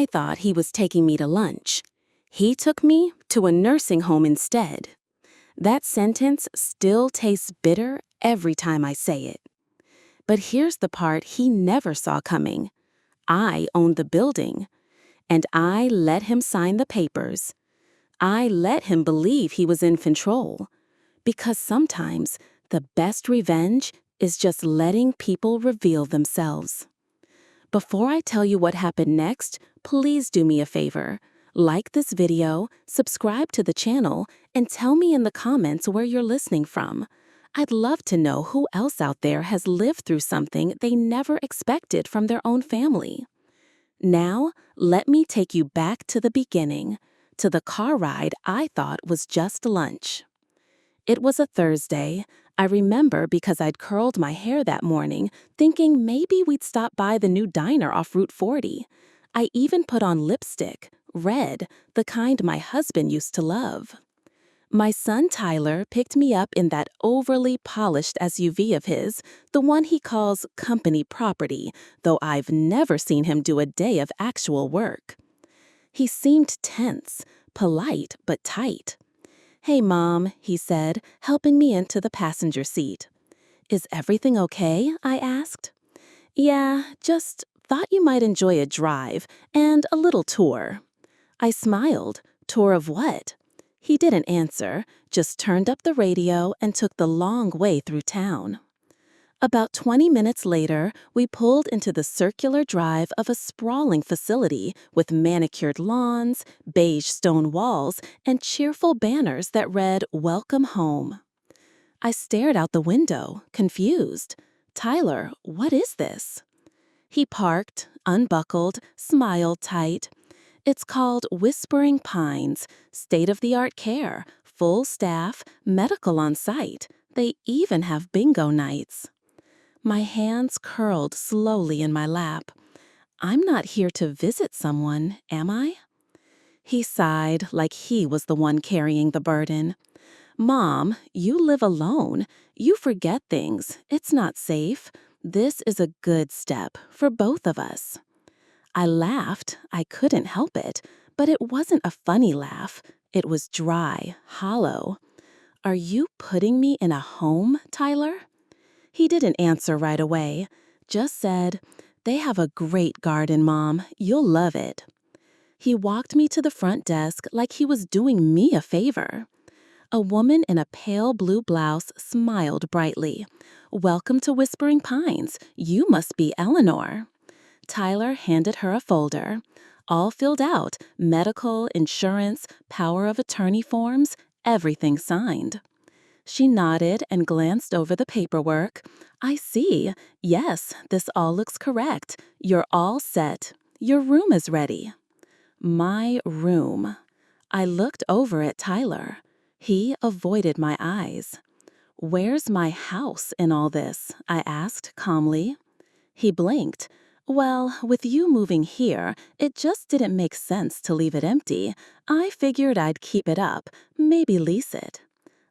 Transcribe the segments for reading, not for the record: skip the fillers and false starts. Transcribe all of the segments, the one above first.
I thought he was taking me to lunch. He took me to a nursing home instead. That sentence still tastes bitter every time I say it. But here's the part he never saw coming. I owned the building, and I let him sign the papers. I let him believe he was in control. Because sometimes the best revenge is just letting people reveal themselves. Before I tell you what happened next, please do me a favor. Like this video, subscribe to the channel, and tell me in the comments where you're listening from. I'd love to know who else out there has lived through something they never expected from their own family. Now, let me take you back to the beginning, to the car ride I thought was just lunch. It was a Thursday. I remember because I'd curled my hair that morning, thinking maybe we'd stop by the new diner off Route 40. I even put on lipstick, red, the kind my husband used to love. My son Tyler picked me up in that overly polished SUV of his, the one he calls company property, though I've never seen him do a day of actual work. He seemed tense, polite but tight. "Hey, Mom," he said, helping me into the passenger seat. "Is everything okay?" I asked. "Yeah, just thought you might enjoy a drive and a little tour." I smiled. Tour of what? He didn't answer, just turned up the radio and took the long way through town. About 20 minutes later, we pulled into the circular drive of a sprawling facility with manicured lawns, beige stone walls, and cheerful banners that read, "Welcome Home." I stared out the window, confused. "Tyler, what is this?" He parked, unbuckled, smiled tight. "It's called Whispering Pines, state-of-the-art care, full staff, medical on site. They even have bingo nights." My hands curled slowly in my lap. "I'm not here to visit someone, am I?" He sighed like he was the one carrying the burden. "Mom, you live alone. You forget things. It's not safe. This is a good step for both of us." I laughed. I couldn't help it, but it wasn't a funny laugh. It was dry, hollow. "Are you putting me in a home, Tyler?" He didn't answer right away, just said, "They have a great garden, Mom. You'll love it." He walked me to the front desk like he was doing me a favor. A woman in a pale blue blouse smiled brightly. "Welcome to Whispering Pines. You must be Eleanor." Tyler handed her a folder. All filled out, medical, insurance, power of attorney forms, everything signed. She nodded and glanced over the paperwork. "I see. Yes, this all looks correct. You're all set. Your room is ready." My room. I looked over at Tyler. He avoided my eyes. "Where's my house in all this?" I asked calmly. He blinked. "Well, with you moving here, it just didn't make sense to leave it empty. I figured I'd keep it up, maybe lease it."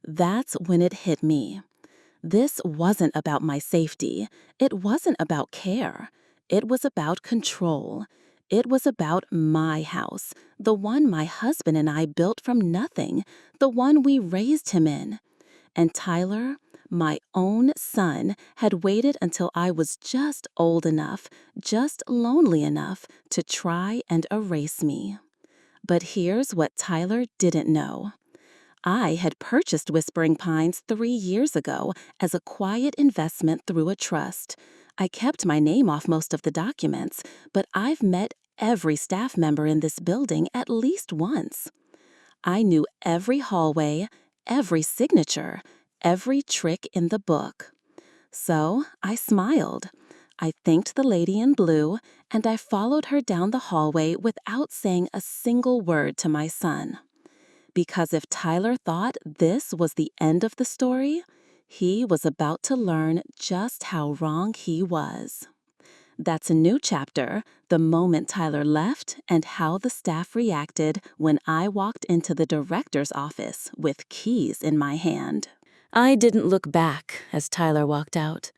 That's when it hit me. This wasn't about my safety. It wasn't about care. It was about control. It was about my house, the one my husband and I built from nothing, the one we raised him in. And Tyler, my own son, had waited until I was just old enough, just lonely enough to try and erase me. But here's what Tyler didn't know. I had purchased Whispering Pines 3 years ago as a quiet investment through a trust. I kept my name off most of the documents, but I've met every staff member in this building at least once. I knew every hallway, every signature, every trick in the book. So I smiled. I thanked the lady in blue, and I followed her down the hallway without saying a single word to my son. Because if Tyler thought this was the end of the story, he was about to learn just how wrong he was. That's a new chapter, the moment Tyler left and how the staff reacted when I walked into the director's office with keys in my hand. I didn't look back as Tyler walked out.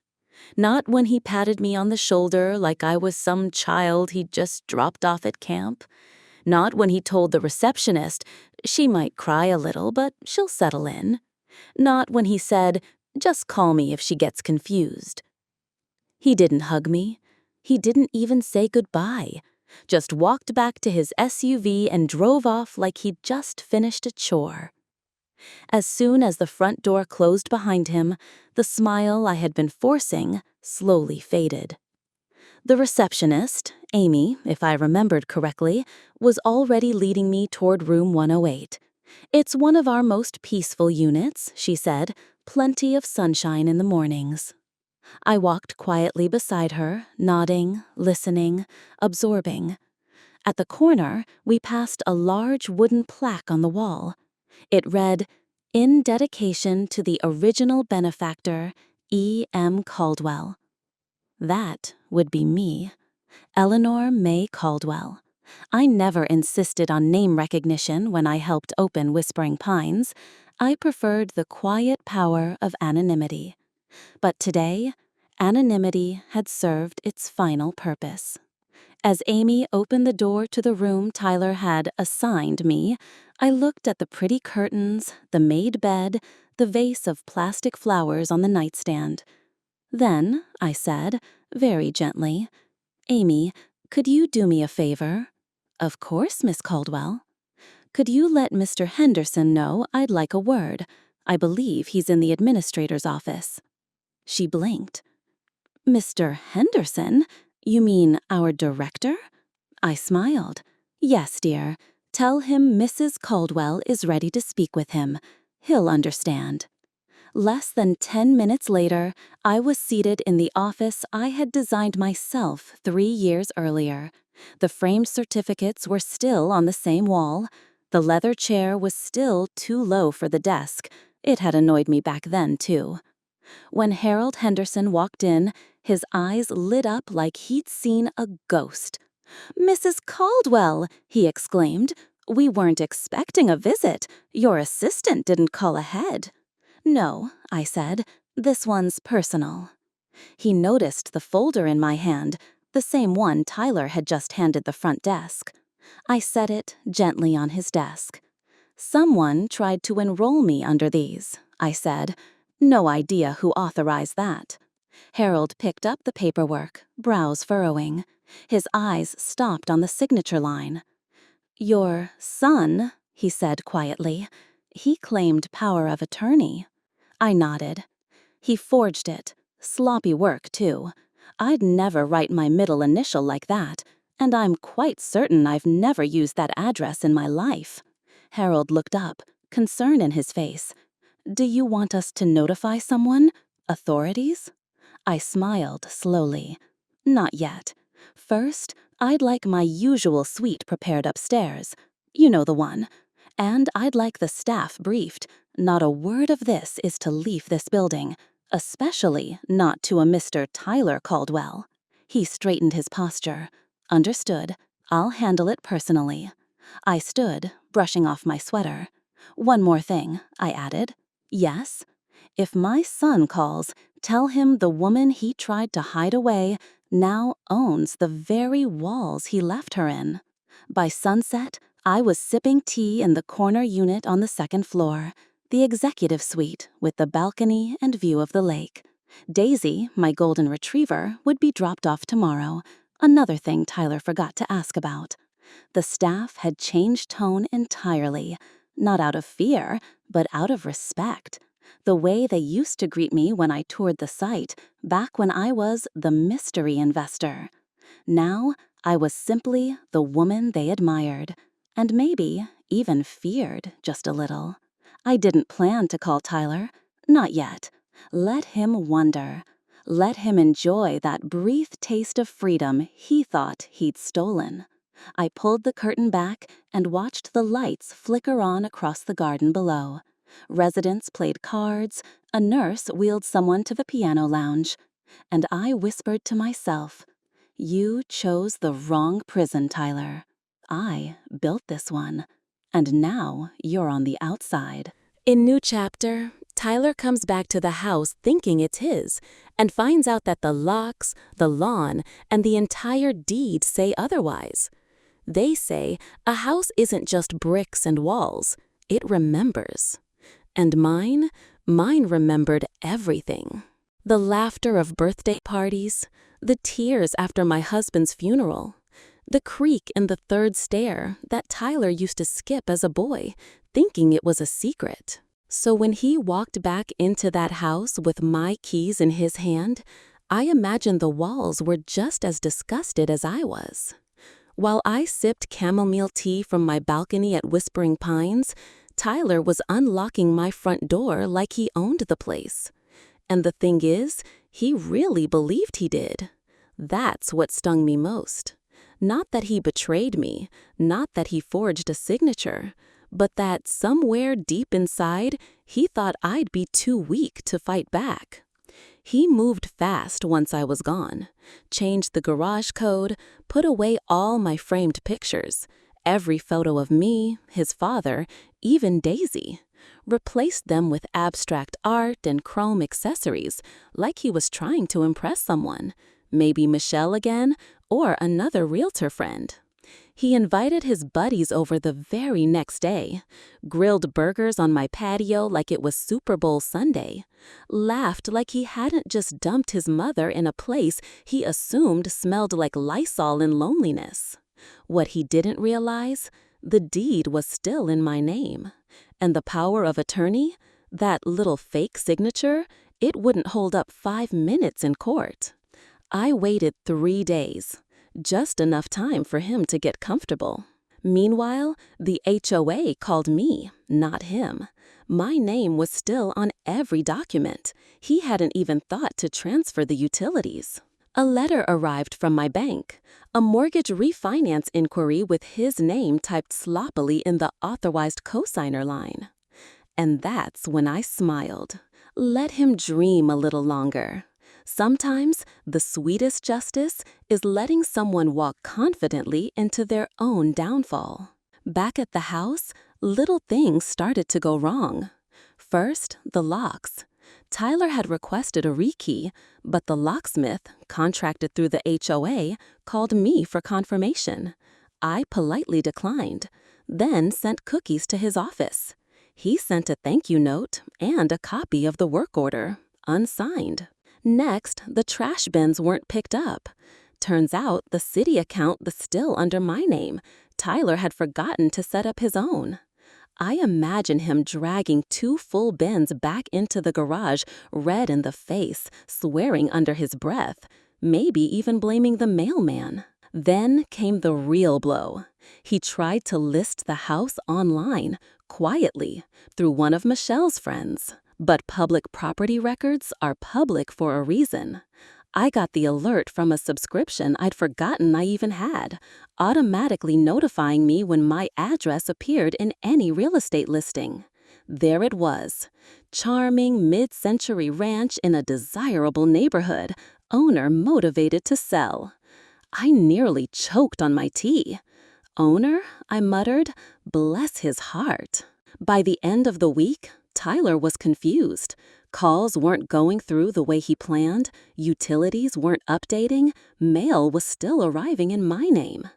Not when he patted me on the shoulder like I was some child he'd just dropped off at camp. Not when he told the receptionist, she might cry a little, but she'll settle in. Not when he said, just call me if she gets confused. He didn't hug me. He didn't even say goodbye. Just walked back to his SUV and drove off like he'd just finished a chore. As soon as the front door closed behind him, the smile I had been forcing slowly faded. The receptionist, Amy, if I remembered correctly, was already leading me toward room 108. It's one of our most peaceful units, she said, plenty of sunshine in the mornings. I walked quietly beside her, nodding, listening, absorbing. At the corner, we passed a large wooden plaque on the wall. It read, "In dedication to the original benefactor, E. M. Caldwell." That would be me, Eleanor May Caldwell. I never insisted on name recognition when I helped open Whispering Pines. I preferred the quiet power of anonymity. But today, anonymity had served its final purpose. As Amy opened the door to the room Tyler had assigned me, I looked at the pretty curtains, the made bed, the vase of plastic flowers on the nightstand. Then, I said, very gently, "Amy, could you do me a favor?" "Of course, Miss Caldwell." "Could you let Mr. Henderson know I'd like a word? I believe he's in the administrator's office." She blinked. "Mr. Henderson? You mean our director?" I smiled. "Yes, dear. Tell him Mrs. Caldwell is ready to speak with him. He'll understand." Less than 10 minutes later, I was seated in the office I had designed myself 3 years earlier. The framed certificates were still on the same wall. The leather chair was still too low for the desk. It had annoyed me back then, too. When Harold Henderson walked in, his eyes lit up like he'd seen a ghost. "Mrs. Caldwell," he exclaimed, "we weren't expecting a visit. Your assistant didn't call ahead." "No," I said, "this one's personal." He noticed the folder in my hand, the same one Tyler had just handed the front desk. I set it gently on his desk. "Someone tried to enroll me under these," I said. "No idea who authorized that." Harold picked up the paperwork, brows furrowing. His eyes stopped on the signature line. "Your son," he said quietly. "He claimed power of attorney." I nodded. "He forged it. Sloppy work, too. I'd never write my middle initial like that, and I'm quite certain I've never used that address in my life." Harold looked up, concern in his face. "Do you want us to notify someone? Authorities?" I smiled slowly. "Not yet. First, I'd like my usual suite prepared upstairs. You know the one. And I'd like the staff briefed. Not a word of this is to leave this building, especially not to a Mr. Tyler Caldwell." He straightened his posture. "Understood. I'll handle it personally." I stood, brushing off my sweater. "One more thing," I added. "Yes? If my son calls, tell him the woman he tried to hide away now owns the very walls he left her in." By sunset, I was sipping tea in the corner unit on the second floor, the executive suite with the balcony and view of the lake. Daisy, my golden retriever, would be dropped off tomorrow, another thing Tyler forgot to ask about. The staff had changed tone entirely, not out of fear, but out of respect. The way they used to greet me when I toured the site, back when I was the mystery investor. Now, I was simply the woman they admired, and maybe even feared just a little. I didn't plan to call Tyler, not yet. Let him wonder. Let him enjoy that brief taste of freedom he thought he'd stolen. I pulled the curtain back and watched the lights flicker on across the garden below. Residents played cards, a nurse wheeled someone to the piano lounge, and I whispered to myself, "You chose the wrong prison, Tyler. I built this one, and now you're on the outside." In New Chapter, Tyler comes back to the house thinking it's his and finds out that the locks, the lawn, and the entire deed say otherwise. They say a house isn't just bricks and walls, it remembers. And mine remembered everything. The laughter of birthday parties, the tears after my husband's funeral, the creak in the third stair that Tyler used to skip as a boy, thinking it was a secret. So when he walked back into that house with my keys in his hand, I imagined the walls were just as disgusted as I was. While I sipped chamomile tea from my balcony at Whispering Pines, Tyler was unlocking my front door like he owned the place. And the thing is, he really believed he did. That's what stung me most. Not that he betrayed me, not that he forged a signature, but that somewhere deep inside, he thought I'd be too weak to fight back. He moved fast once I was gone, changed the garage code, put away all my framed pictures, every photo of me, his father, even Daisy, replaced them with abstract art and chrome accessories, like he was trying to impress someone, maybe Michelle again, or another realtor friend. He invited his buddies over the very next day, grilled burgers on my patio like it was Super Bowl Sunday, laughed like he hadn't just dumped his mother in a place he assumed smelled like Lysol and loneliness. What he didn't realize, the deed was still in my name. And the power of attorney, that little fake signature, it wouldn't hold up 5 minutes in court. I waited 3 days. Just enough time for him to get comfortable. Meanwhile, the HOA called me, not him. My name was still on every document. He hadn't even thought to transfer the utilities. A letter arrived from my bank, a mortgage refinance inquiry with his name typed sloppily in the authorized cosigner line. And that's when I smiled. Let him dream a little longer. Sometimes, the sweetest justice is letting someone walk confidently into their own downfall. Back at the house, little things started to go wrong. First, the locks. Tyler had requested a rekey, but the locksmith, contracted through the HOA, called me for confirmation. I politely declined, then sent cookies to his office. He sent a thank you note and a copy of the work order, unsigned. Next, the trash bins weren't picked up. Turns out the city account was still under my name. Tyler had forgotten to set up his own. I imagine him dragging 2 full bins back into the garage, red in the face, swearing under his breath, maybe even blaming the mailman. Then came the real blow. He tried to list the house online, quietly, through one of Michelle's friends. But public property records are public for a reason. I got the alert from a subscription I'd forgotten I even had, automatically notifying me when my address appeared in any real estate listing. There it was. Charming mid-century ranch in a desirable neighborhood, owner motivated to sell. I nearly choked on my tea. Owner? I muttered. Bless his heart. By the end of the week, Tyler was confused. Calls weren't going through the way he planned, utilities weren't updating, mail was still arriving in my name.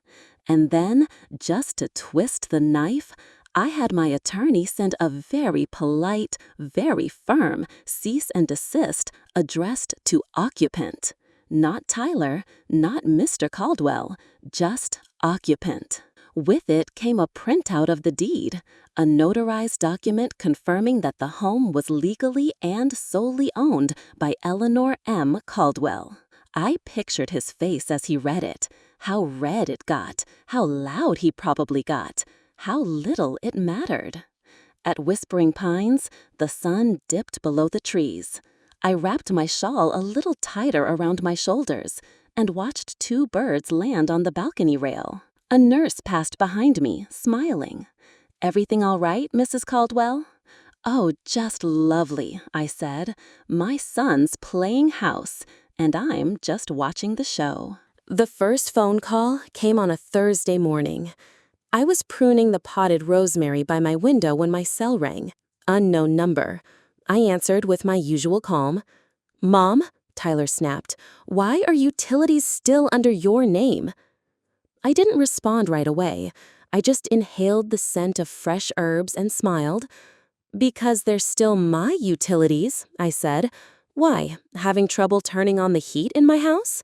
And then, just to twist the knife, I had my attorney send a very polite, very firm cease and desist addressed to occupant. Not Tyler, not Mr. Caldwell, just occupant. With it came a printout of the deed, a notarized document confirming that the home was legally and solely owned by Eleanor M. Caldwell. I pictured his face as he read it, how red it got, how loud he probably got, how little it mattered. At Whispering Pines, the sun dipped below the trees. I wrapped my shawl a little tighter around my shoulders and watched 2 birds land on the balcony rail. A nurse passed behind me, smiling. "Everything all right, Mrs. Caldwell?" "Oh, just lovely," I said. "My son's playing house, and I'm just watching the show." The first phone call came on a Thursday morning. I was pruning the potted rosemary by my window when my cell rang. Unknown number. I answered with my usual calm. "Mom," Tyler snapped, "why are utilities still under your name?" I didn't respond right away. I just inhaled the scent of fresh herbs and smiled. "Because they're still my utilities," I said. "Why, having trouble turning on the heat in my house?"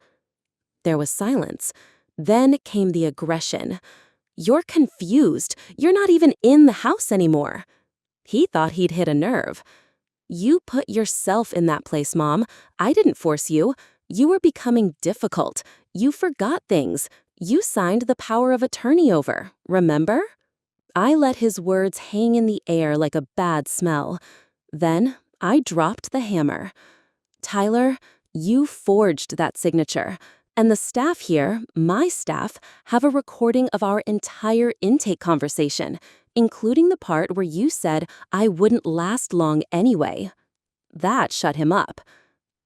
There was silence. Then came the aggression. "You're confused. You're not even in the house anymore." He thought he'd hit a nerve. "You put yourself in that place, Mom. I didn't force you. You were becoming difficult. You forgot things. You signed the power of attorney over, remember?" I let his words hang in the air like a bad smell. Then I dropped the hammer. "Tyler, you forged that signature. And the staff here, my staff, have a recording of our entire intake conversation, including the part where you said I wouldn't last long anyway." That shut him up.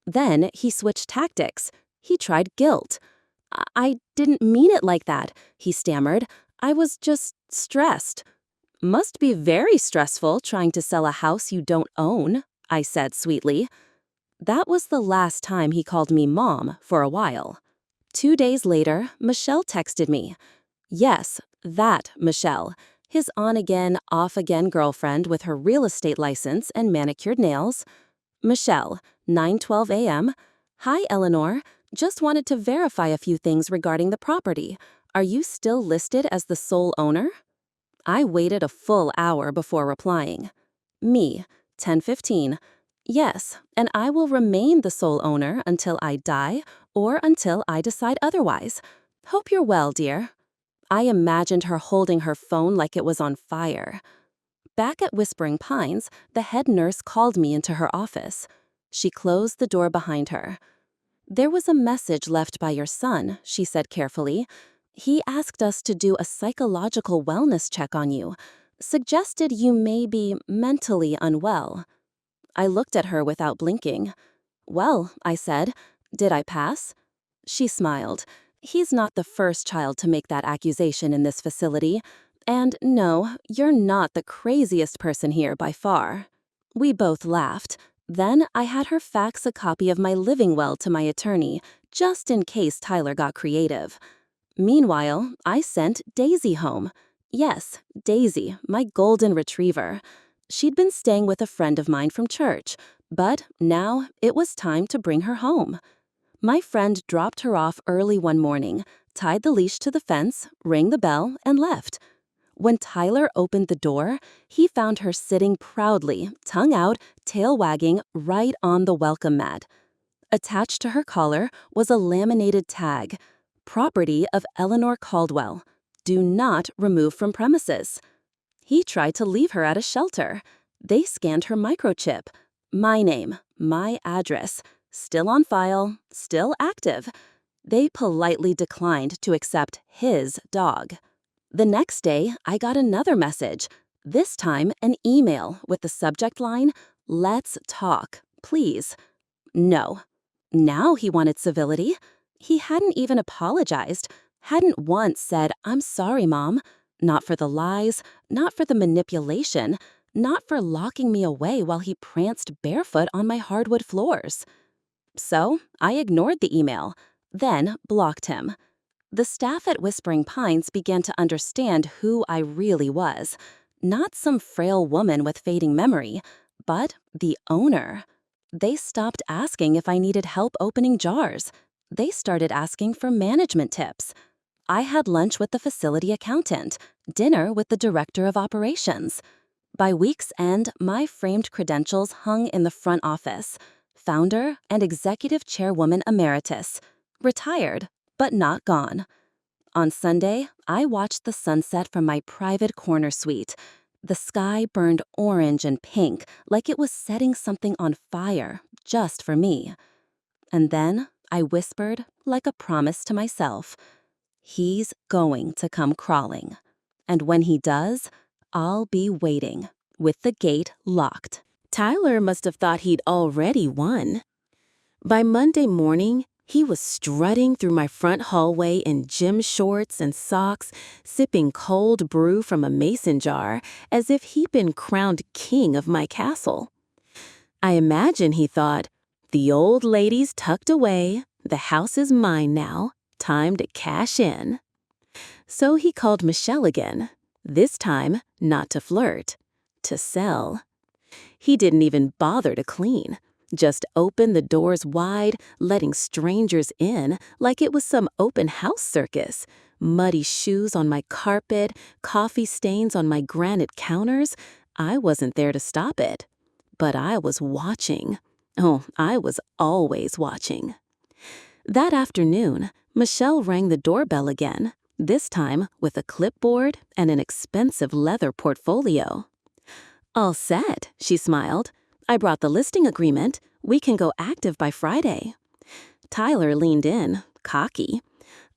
Then he switched tactics. He tried guilt. "I didn't mean it like that," he stammered. "I was just stressed." "Must be very stressful trying to sell a house you don't own," I said sweetly. That was the last time he called me Mom for a while. 2 days later, Michelle texted me. Yes, that Michelle, his on-again, off-again girlfriend with her real estate license and manicured nails. Michelle, 9:12 a.m. "Hi, Eleanor. Just wanted to verify a few things regarding the property. Are you still listed as the sole owner?" I waited a full hour before replying. Me, 10:15. "Yes, and I will remain the sole owner until I die or until I decide otherwise. Hope you're well, dear." I imagined her holding her phone like it was on fire. Back at Whispering Pines, the head nurse called me into her office. She closed the door behind her. "There was a message left by your son," she said carefully. "He asked us to do a psychological wellness check on you. Suggested you may be mentally unwell." I looked at her without blinking. "Well," I said, "did I pass?" She smiled. "He's not the first child to make that accusation in this facility. And no, you're not the craziest person here by far." We both laughed. Then I had her fax a copy of my living will to my attorney, just in case Tyler got creative. Meanwhile, I sent Daisy home. Yes, Daisy, my golden retriever. She'd been staying with a friend of mine from church, but now it was time to bring her home. My friend dropped her off early one morning, tied the leash to the fence, rang the bell, and left. When Tyler opened the door, he found her sitting proudly, tongue out, tail wagging, right on the welcome mat. Attached to her collar was a laminated tag. "Property of Eleanor Caldwell. Do not remove from premises." He tried to leave her at a shelter. They scanned her microchip. My name, my address, still on file, still active. They politely declined to accept his dog. The next day, I got another message, this time an email with the subject line, "Let's talk, please." No. Now he wanted civility. He hadn't even apologized, hadn't once said, "I'm sorry, Mom." Not for the lies, not for the manipulation, not for locking me away while he pranced barefoot on my hardwood floors. So I ignored the email, then blocked him. The staff at Whispering Pines began to understand who I really was. Not some frail woman with fading memory, but the owner. They stopped asking if I needed help opening jars. They started asking for management tips. I had lunch with the facility accountant, dinner with the director of operations. By week's end, my framed credentials hung in the front office. Founder and executive chairwoman emeritus. Retired, but not gone. On Sunday, I watched the sunset from my private corner suite. The sky burned orange and pink like it was setting something on fire just for me. And then I whispered, like a promise to myself, he's going to come crawling. And when he does, I'll be waiting, with the gate locked. Tyler must have thought he'd already won. By Monday morning, he was strutting through my front hallway in gym shorts and socks, sipping cold brew from a mason jar as if he'd been crowned king of my castle. I imagine he thought, the old lady's tucked away, the house is mine now, time to cash in. So he called Michelle again, this time not to flirt, to sell. He didn't even bother to clean, just opened the doors wide, letting strangers in like it was some open house circus. Muddy shoes on my carpet, coffee stains on my granite counters. I wasn't there to stop it. But I was watching. Oh, I was always watching. That afternoon, Michelle rang the doorbell again, this time with a clipboard and an expensive leather portfolio. All set, she smiled. I brought the listing agreement. We can go active by Friday. Tyler leaned in, cocky.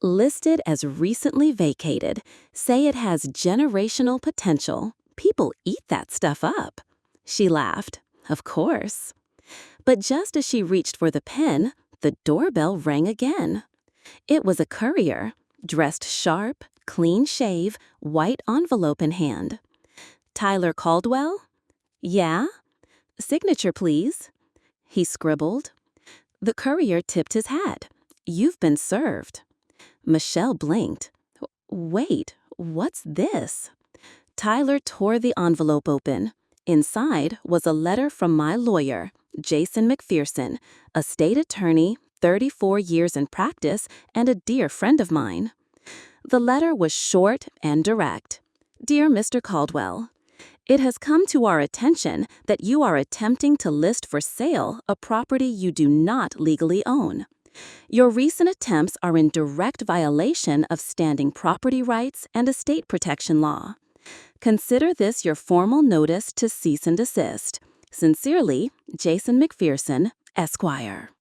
Listed as recently vacated. Say it has generational potential. People eat that stuff up. She laughed. Of course. But just as she reached for the pen, the doorbell rang again. It was a courier, dressed sharp, clean shave, white envelope in hand. Tyler Caldwell? Yeah? Signature, please. He scribbled. The courier tipped his hat. You've been served. Michelle blinked. Wait, what's this? Tyler tore the envelope open. Inside was a letter from my lawyer, Jason McPherson, a state attorney, 34 years in practice, and a dear friend of mine. The letter was short and direct. Dear Mr. Caldwell, it has come to our attention that you are attempting to list for sale a property you do not legally own. Your recent attempts are in direct violation of standing property rights and estate protection law. Consider this your formal notice to cease and desist. Sincerely, Jason McPherson, Esquire.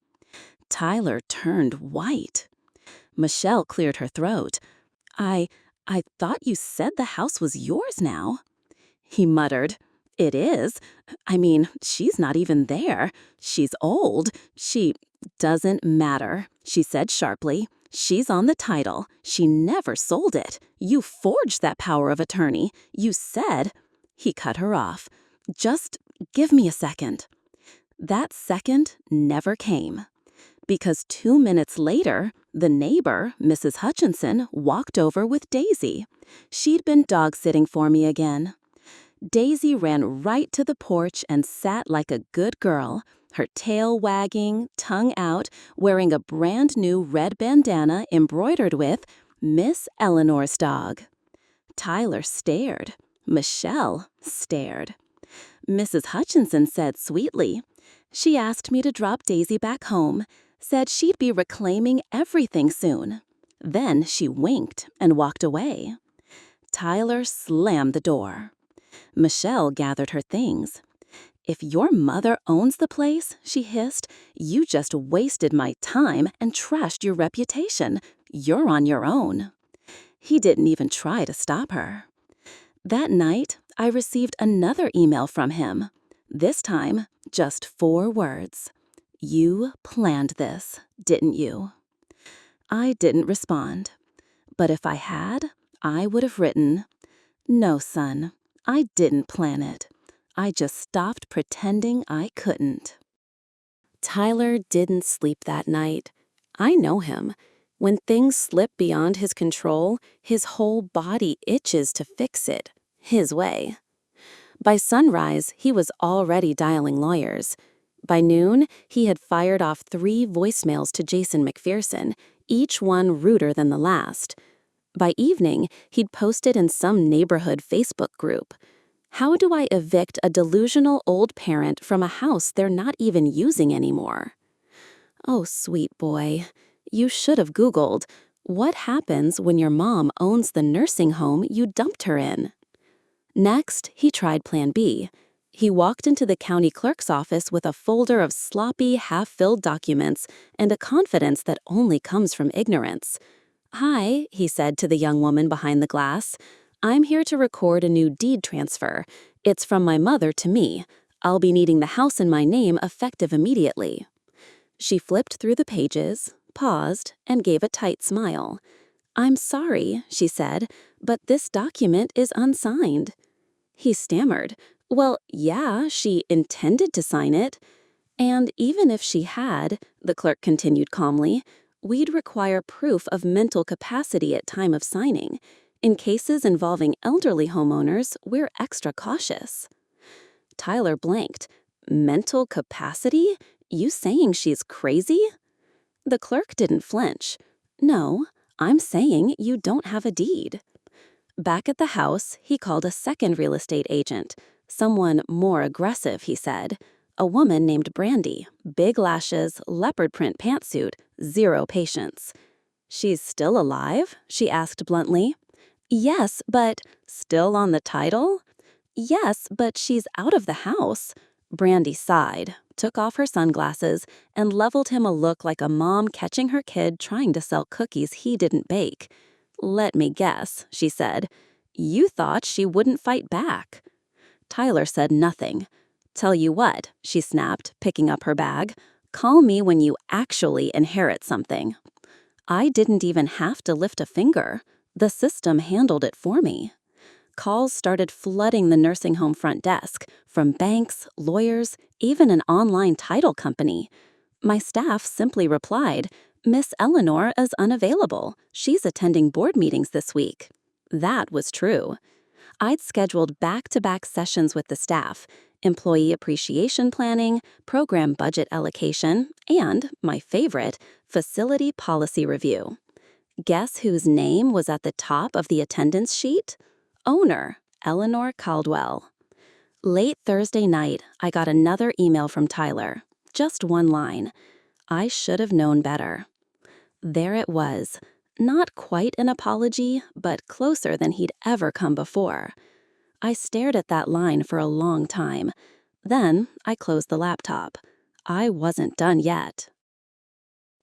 Tyler turned white. Michelle cleared her throat. I thought you said the house was yours now. He muttered, It is. I mean, she's not even there. She's old. She doesn't matter, she said sharply. She's on the title. She never sold it. You forged that power of attorney. You said... He cut her off. Just give me a second. That second never came. Because 2 minutes later, the neighbor, Mrs. Hutchinson, walked over with Daisy. She'd been dog-sitting for me again. Daisy ran right to the porch and sat like a good girl, her tail wagging, tongue out, wearing a brand new red bandana embroidered with Miss Eleanor's dog. Tyler stared. Michelle stared. Mrs. Hutchinson said sweetly, She asked me to drop Daisy back home, said she'd be reclaiming everything soon. Then she winked and walked away. Tyler slammed the door. Michelle gathered her things. If your mother owns the place, she hissed, you just wasted my time and trashed your reputation. You're on your own. He didn't even try to stop her. That night, I received another email from him. This time, just 4 words. You planned this, didn't you? I didn't respond. But if I had, I would have written, No, son, I didn't plan it. I just stopped pretending I couldn't. Tyler didn't sleep that night. I know him. When things slip beyond his control, his whole body itches to fix it, his way. By sunrise, he was already dialing lawyers. By noon, he had fired off 3 voicemails to Jason McPherson, each one ruder than the last. By evening, he'd posted in some neighborhood Facebook group. How do I evict a delusional old parent from a house they're not even using anymore? Oh, sweet boy. You should have Googled, what happens when your mom owns the nursing home you dumped her in? Next, he tried Plan B. He walked into the county clerk's office with a folder of sloppy, half-filled documents and a confidence that only comes from ignorance. Hi, he said to the young woman behind the glass. I'm here to record a new deed transfer. It's from my mother to me. I'll be needing the house in my name effective immediately. She flipped through the pages, paused, and gave a tight smile. I'm sorry, she said, but this document is unsigned. He stammered. Well, yeah, she intended to sign it. And even if she had, the clerk continued calmly, we'd require proof of mental capacity at time of signing. In cases involving elderly homeowners, we're extra cautious. Tyler blanked. Mental capacity? You saying she's crazy? The clerk didn't flinch. No, I'm saying you don't have a deed. Back at the house, he called a second real estate agent. Someone more aggressive, he said. A woman named Brandy, big lashes, leopard print pantsuit, zero patience. She's still alive? She asked bluntly. Yes, but still on the title? Yes, but she's out of the house. Brandy sighed, took off her sunglasses, and leveled him a look like a mom catching her kid trying to sell cookies he didn't bake. Let me guess, she said. You thought she wouldn't fight back. Tyler said nothing. Tell you what, she snapped, picking up her bag. Call me when you actually inherit something. I didn't even have to lift a finger. The system handled it for me. Calls started flooding the nursing home front desk, from banks, lawyers, even an online title company. My staff simply replied, Miss Eleanor is unavailable. She's attending board meetings this week. That was true. I'd scheduled back-to-back sessions with the staff, employee appreciation planning, program budget allocation, and, my favorite, facility policy review. Guess whose name was at the top of the attendance sheet? Owner, Eleanor Caldwell. Late Thursday night, I got another email from Tyler. Just one line. I should have known better. There it was. Not quite an apology, but closer than he'd ever come before. I stared at that line for a long time. Then I closed the laptop. I wasn't done yet.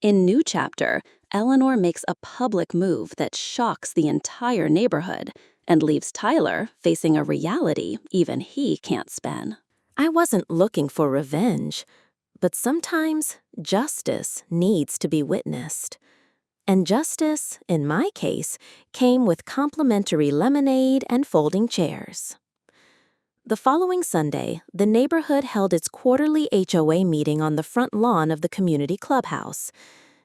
In New Chapter, Eleanor makes a public move that shocks the entire neighborhood and leaves Tyler facing a reality even he can't spin. I wasn't looking for revenge, but sometimes justice needs to be witnessed. And justice, in my case, came with complimentary lemonade and folding chairs. The following Sunday, the neighborhood held its quarterly HOA meeting on the front lawn of the community clubhouse.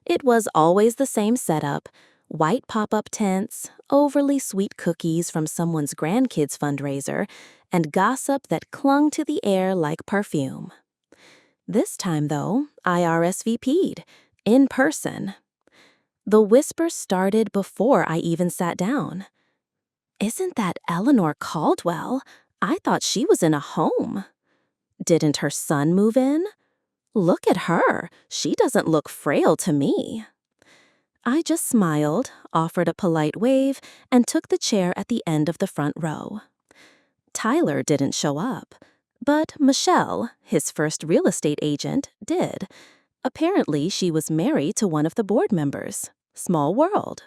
It was always the same setup: white pop-up tents, overly sweet cookies from someone's grandkids' fundraiser, and gossip that clung to the air like perfume. This time, though, I RSVP'd, in person. The whisper started before I even sat down. Isn't that Eleanor Caldwell? I thought she was in a home. Didn't her son move in? Look at her. She doesn't look frail to me. I just smiled, offered a polite wave, and took the chair at the end of the front row. Tyler didn't show up, but Michelle, his first real estate agent, did. Apparently, she was married to one of the board members. Small world.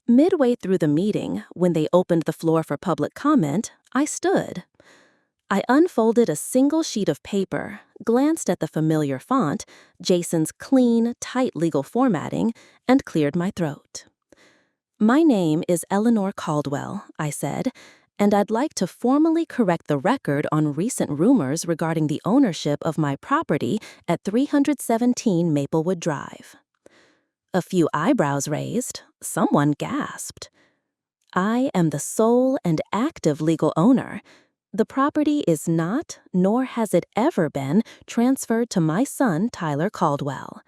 Midway through the meeting, when they opened the floor for public comment, I stood. I unfolded a single sheet of paper, glanced at the familiar font, Jason's clean, tight legal formatting, and cleared my throat. My name is Eleanor Caldwell, I said, and I'd like to formally correct the record on recent rumors regarding the ownership of my property at 317 Maplewood Drive. A few eyebrows raised, someone gasped. I am the sole and active legal owner. The property is not, nor has it ever been, transferred to my son, Tyler Caldwell.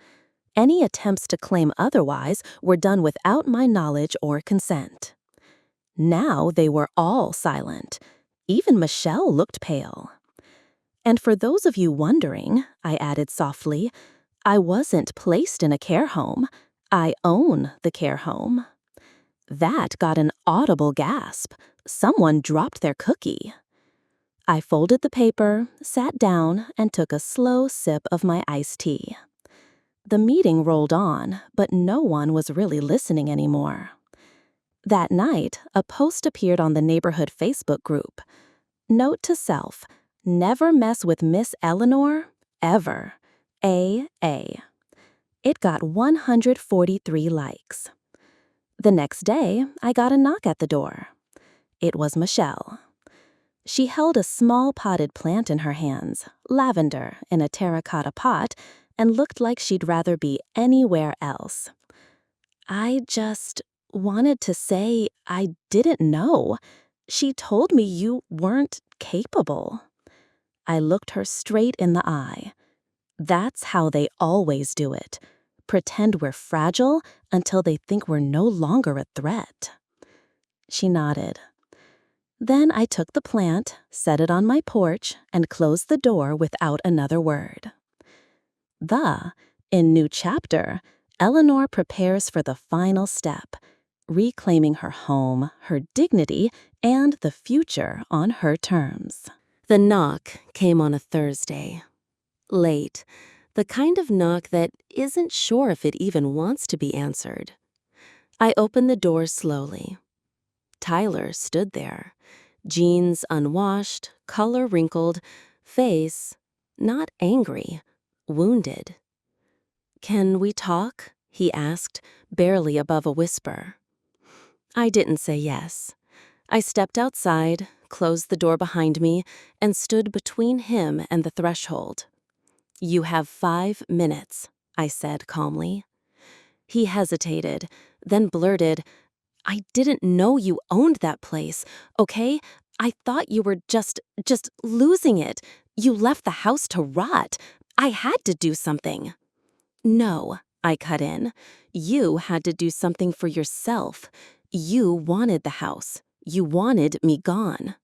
Any attempts to claim otherwise were done without my knowledge or consent. Now they were all silent. Even Michelle looked pale. And for those of you wondering, I added softly, I wasn't placed in a care home. I own the care home. That got an audible gasp. Someone dropped their cookie. I folded the paper, sat down, and took a slow sip of my iced tea. The meeting rolled on, but no one was really listening anymore. That night, a post appeared on the neighborhood Facebook group. Note to self, never mess with Miss Eleanor, ever. A.A. It got 143 likes. The next day, I got a knock at the door. It was Michelle. She held a small potted plant in her hands, lavender in a terracotta pot, and looked like she'd rather be anywhere else. I just wanted to say I didn't know. She told me you weren't capable. I looked her straight in the eye. That's how they always do it. Pretend we're fragile until they think we're no longer a threat. She nodded. Then I took the plant, set it on my porch, and closed the door without another word. In New Chapter, Eleanor prepares for the final step, reclaiming her home, her dignity, and the future on her terms. The knock came on a Thursday. Late, the kind of knock that isn't sure if it even wants to be answered. I opened the door slowly. Tyler stood there, jeans unwashed, color wrinkled, face not angry, wounded. "Can we talk?" he asked, barely above a whisper. I didn't say yes. I stepped outside, closed the door behind me, and stood between him and the threshold. "You have 5 minutes," I said calmly. He hesitated, then blurted, "I didn't know you owned that place, okay? I thought you were just losing it. You left the house to rot. I had to do something." "No," I cut in. "You had to do something for yourself. You wanted the house. You wanted me gone."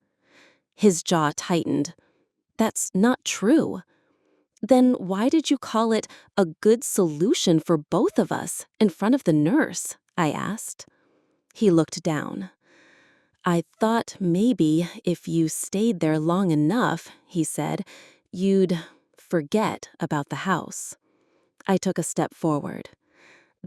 His jaw tightened. "That's not true." "Then why did you call it a good solution for both of us in front of the nurse?" I asked. He looked down. "I thought maybe if you stayed there long enough," he said, "you'd forget about the house." I took a step forward.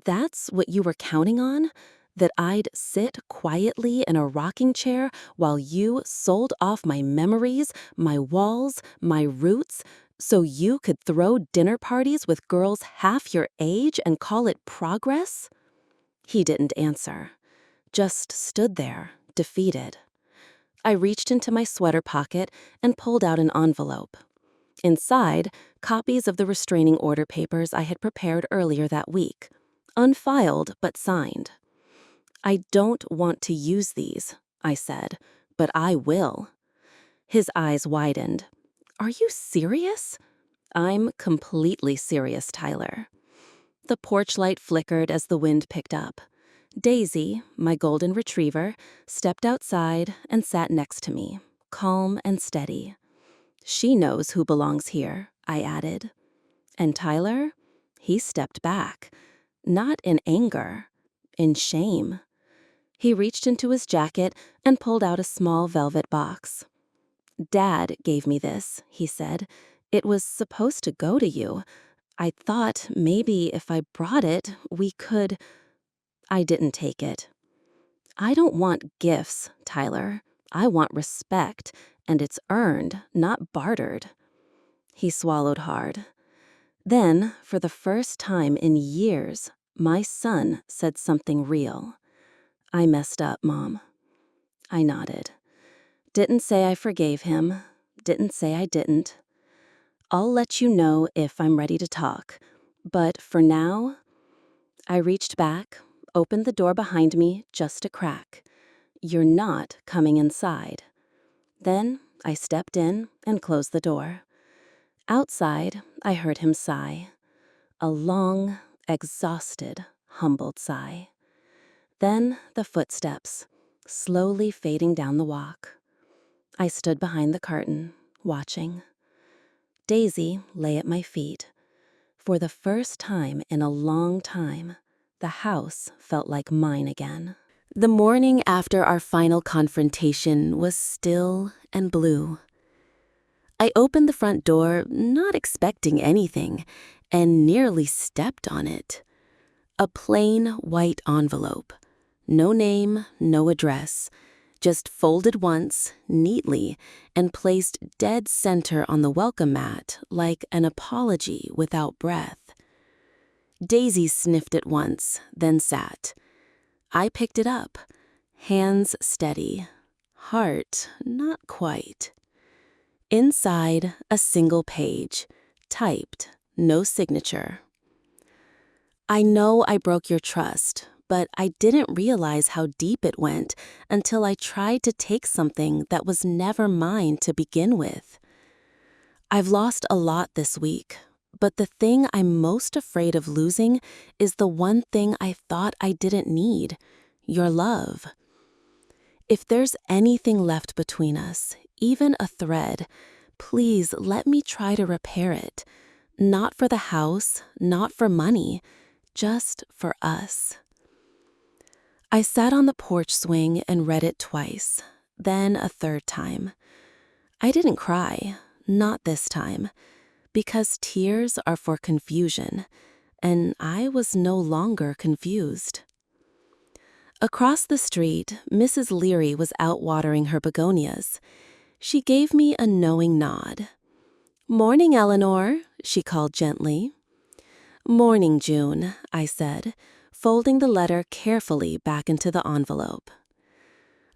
"That's what you were counting on? That I'd sit quietly in a rocking chair while you sold off my memories, my walls, my roots, so you could throw dinner parties with girls half your age and call it progress?" He didn't answer, just stood there, defeated. I reached into my sweater pocket and pulled out an envelope. Inside, copies of the restraining order papers I had prepared earlier that week, unfiled but signed. "I don't want to use these," I said, "but I will." His eyes widened. "Are you serious?" "I'm completely serious, Tyler." The porch light flickered as the wind picked up. Daisy, my golden retriever, stepped outside and sat next to me, calm and steady. "She knows who belongs here," I added. And Tyler? He stepped back, not in anger, in shame. He reached into his jacket and pulled out a small velvet box. "Dad gave me this," he said. "It was supposed to go to you. I thought maybe if I brought it, we could—" I didn't take it. "I don't want gifts, Tyler. I want respect, and it's earned, not bartered." He swallowed hard. Then, for the first time in years, my son said something real. "I messed up, Mom." I nodded. Didn't say I forgave him. Didn't say I didn't. "I'll let you know if I'm ready to talk. But for now—" I reached back, opened the door behind me just a crack. "You're not coming inside." Then I stepped in and closed the door. Outside, I heard him sigh. A long, exhausted, humbled sigh. Then the footsteps, slowly fading down the walk. I stood behind the curtain, watching. Daisy lay at my feet. For the first time in a long time, the house felt like mine again. The morning after our final confrontation was still and blue. I opened the front door, not expecting anything, and nearly stepped on it. A plain white envelope. No name, no address. Just folded once, neatly, and placed dead center on the welcome mat like an apology without breath. Daisy sniffed it once, then sat. I picked it up, hands steady, Heart, not quite. Inside, a single page, typed, no signature. I know I broke your trust, but I didn't realize how deep it went until I tried to take something that was never mine to begin with. I've lost a lot this week, but the thing I'm most afraid of losing is the one thing I thought I didn't need, your love. If there's anything left between us, even a thread, please let me try to repair it. Not for the house, not for money, just for us. I sat on the porch swing and read it twice, then a third time. I didn't cry, not this time, because tears are for confusion, and I was no longer confused. Across the street, Mrs. Leary was out watering her begonias. She gave me a knowing nod. "Morning, Eleanor," she called gently. "Morning, June," I said, folding the letter carefully back into the envelope.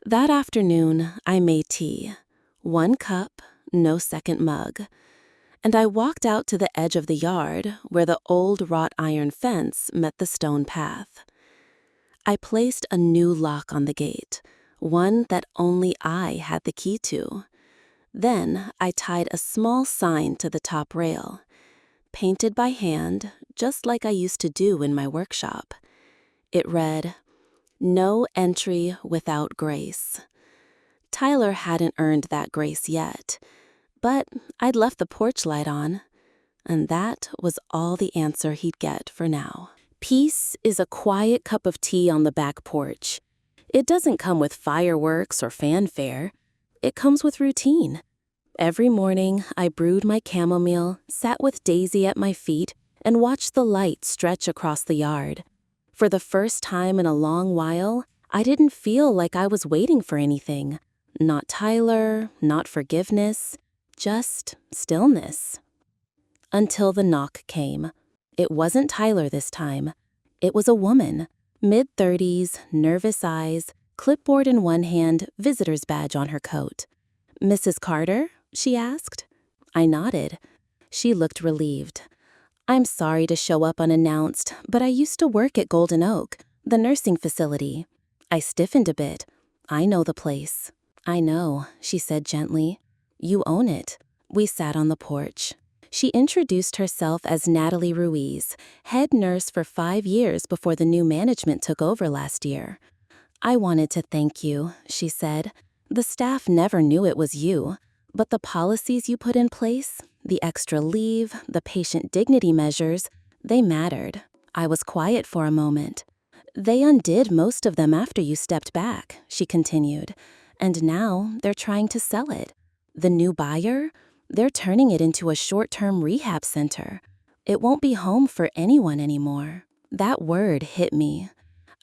That afternoon, I made tea. 1 cup, no second mug. And I walked out to the edge of the yard where the old wrought iron fence met the stone path. I placed a new lock on the gate, one that only I had the key to. Then I tied a small sign to the top rail, painted by hand, just like I used to do in my workshop. It read, "No entry without grace." Tyler hadn't earned that grace yet, but I'd left the porch light on, and that was all the answer he'd get for now. Peace is a quiet cup of tea on the back porch. It doesn't come with fireworks or fanfare. It comes with routine. Every morning, I brewed my chamomile, sat with Daisy at my feet, and watched the light stretch across the yard. For the first time in a long while, I didn't feel like I was waiting for anything. Not Tyler, not forgiveness, just stillness. Until the knock came. It wasn't Tyler this time. It was a woman, mid-30s, nervous eyes, clipboard in one hand, visitor's badge on her coat. "Mrs. Carter?" she asked. I nodded. She looked relieved. "I'm sorry to show up unannounced, but I used to work at Golden Oak, the nursing facility." I stiffened a bit. "I know the place." "I know," she said gently. "You own it." We sat on the porch. She introduced herself as Natalie Ruiz, head nurse for 5 years before the new management took over last year. "I wanted to thank you," she said. "The staff never knew it was you, but the policies you put in place, the extra leave, the patient dignity measures, they mattered." I was quiet for a moment. "They undid most of them after you stepped back," she continued, "and now they're trying to sell it. The new buyer? They're turning it into a short-term rehab center. It won't be home for anyone anymore." That word hit me.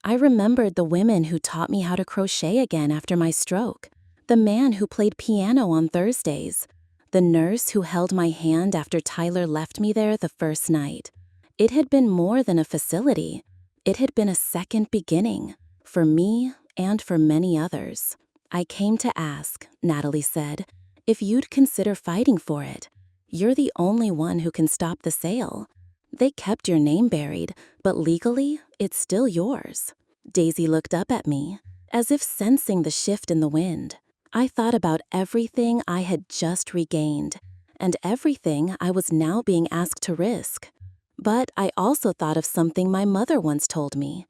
I remembered the women who taught me how to crochet again after my stroke, the man who played piano on Thursdays, the nurse who held my hand after Tyler left me there the first night. It had been more than a facility. It had been a second beginning, for me and for many others. "I came to ask," Natalie said, "if you'd consider fighting for it. You're the only one who can stop the sale. They kept your name buried, but legally, it's still yours." Daisy looked up at me, as if sensing the shift in the wind. I thought about everything I had just regained, and everything I was now being asked to risk. But I also thought of something my mother once told me.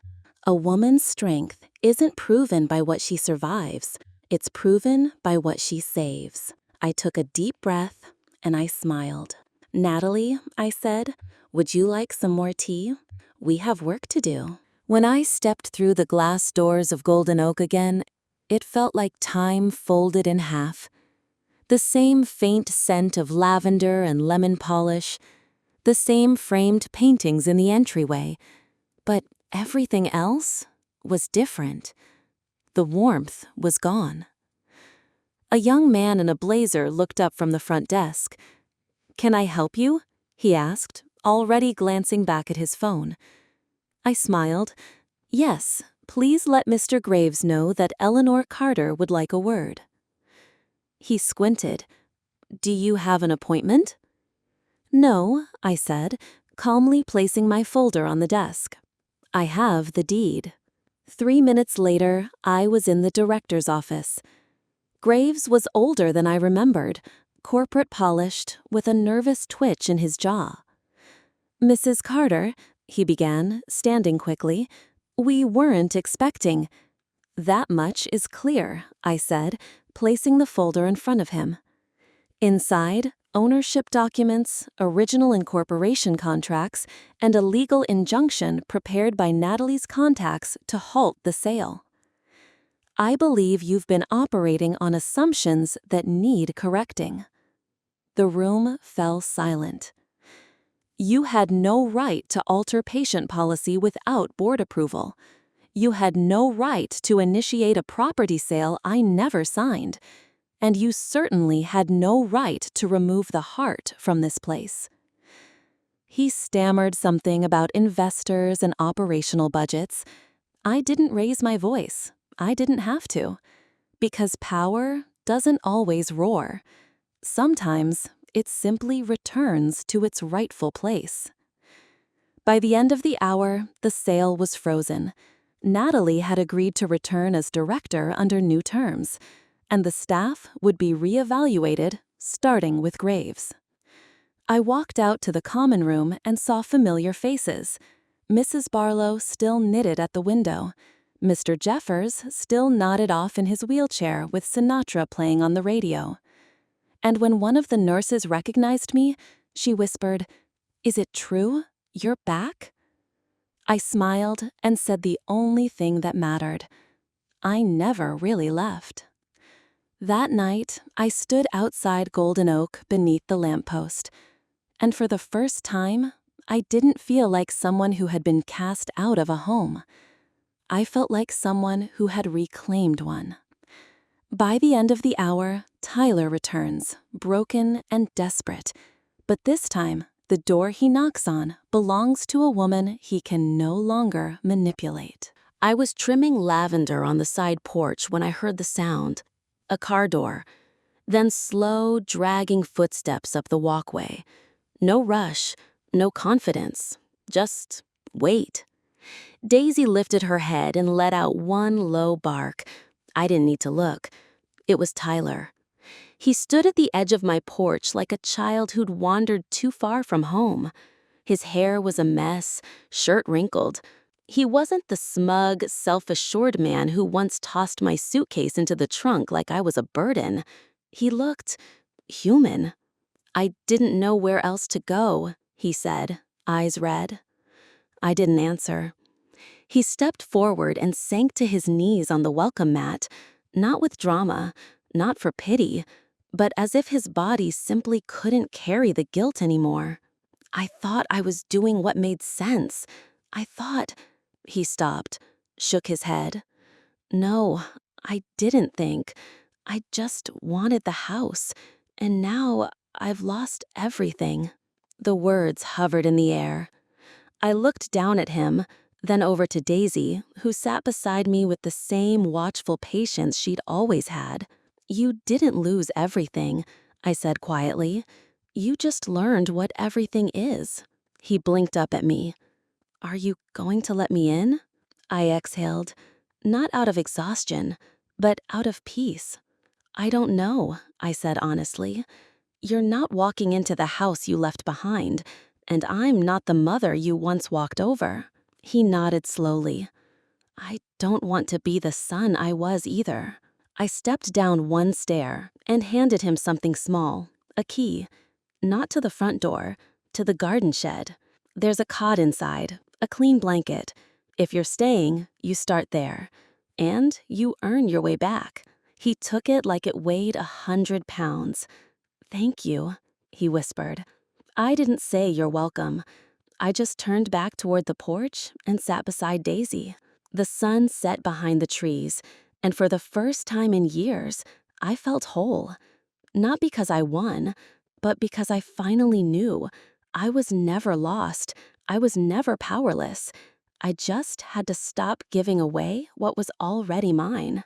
A woman's strength isn't proven by what she survives, it's proven by what she saves. I took a deep breath, and I smiled. "Natalie," I said, "would you like some more tea? We have work to do." When I stepped through the glass doors of Golden Oak again, it felt like time folded in half. The same faint scent of lavender and lemon polish, the same framed paintings in the entryway, but everything else was different. The warmth was gone. A young man in a blazer looked up from the front desk. "Can I help you?" he asked, already glancing back at his phone. I smiled. "Yes, please let Mr. Graves know that Eleanor Carter would like a word." He squinted. "Do you have an appointment?" "No," I said, calmly placing my folder on the desk. "I have the deed." 3 minutes later, I was in the director's office. Graves was older than I remembered, corporate polished, with a nervous twitch in his jaw. "Mrs. Carter," he began, standing quickly, "we weren't expecting—" "That much is clear," I said, placing the folder in front of him. Inside, ownership documents, original incorporation contracts, and a legal injunction prepared by Natalie's contacts to halt the sale. "I believe you've been operating on assumptions that need correcting." The room fell silent. "You had no right to alter patient policy without board approval. You had no right to initiate a property sale I never signed. And you certainly had no right to remove the heart from this place." He stammered something about investors and operational budgets. I didn't raise my voice. I didn't have to. Because power doesn't always roar. Sometimes it simply returns to its rightful place. By the end of the hour, the sale was frozen. Natalie had agreed to return as director under new terms, and the staff would be reevaluated, starting with Graves. I walked out to the common room and saw familiar faces. Mrs. Barlow still knitted at the window. Mr. Jeffers still nodded off in his wheelchair with Sinatra playing on the radio. And when one of the nurses recognized me, she whispered, "Is it true? You're back?" I smiled and said the only thing that mattered. I never really left. That night, I stood outside Golden Oak beneath the lamppost. And for the first time, I didn't feel like someone who had been cast out of a home. I felt like someone who had reclaimed one. By the end of the hour, Tyler returns, broken and desperate. But this time, the door he knocks on belongs to a woman he can no longer manipulate. I was trimming lavender on the side porch when I heard the sound. A car door. Then slow, dragging footsteps up the walkway. No rush, no confidence, just wait. Daisy lifted her head and let out one low bark. I didn't need to look. It was Tyler. He stood at the edge of my porch like a child who'd wandered too far from home. His hair was a mess, shirt wrinkled. He wasn't the smug, self-assured man who once tossed my suitcase into the trunk like I was a burden. He looked human. "I didn't know where else to go," he said, eyes red. I didn't answer. He stepped forward and sank to his knees on the welcome mat, not with drama, not for pity, but as if his body simply couldn't carry the guilt anymore. I thought I was doing what made sense. I thought... He stopped, shook his head. "No, I didn't think. I just wanted the house, and now I've lost everything." The words hovered in the air. I looked down at him, then over to Daisy, who sat beside me with the same watchful patience she'd always had. "You didn't lose everything," I said quietly. "You just learned what everything is." He blinked up at me. "Are you going to let me in?" I exhaled, not out of exhaustion, but out of peace. "I don't know," I said honestly. "You're not walking into the house you left behind, and I'm not the mother you once walked over." He nodded slowly. "I don't want to be the son I was either." I stepped down one stair and handed him something small, a key. Not to the front door, to the garden shed. "There's a cot inside, a clean blanket. If you're staying, you start there. And you earn your way back." He took it like it weighed 100 pounds. "Thank you," he whispered. I didn't say you're welcome. I just turned back toward the porch and sat beside Daisy. The sun set behind the trees, and for the first time in years, I felt whole. Not because I won, but because I finally knew I was never lost. I was never powerless. I just had to stop giving away what was already mine.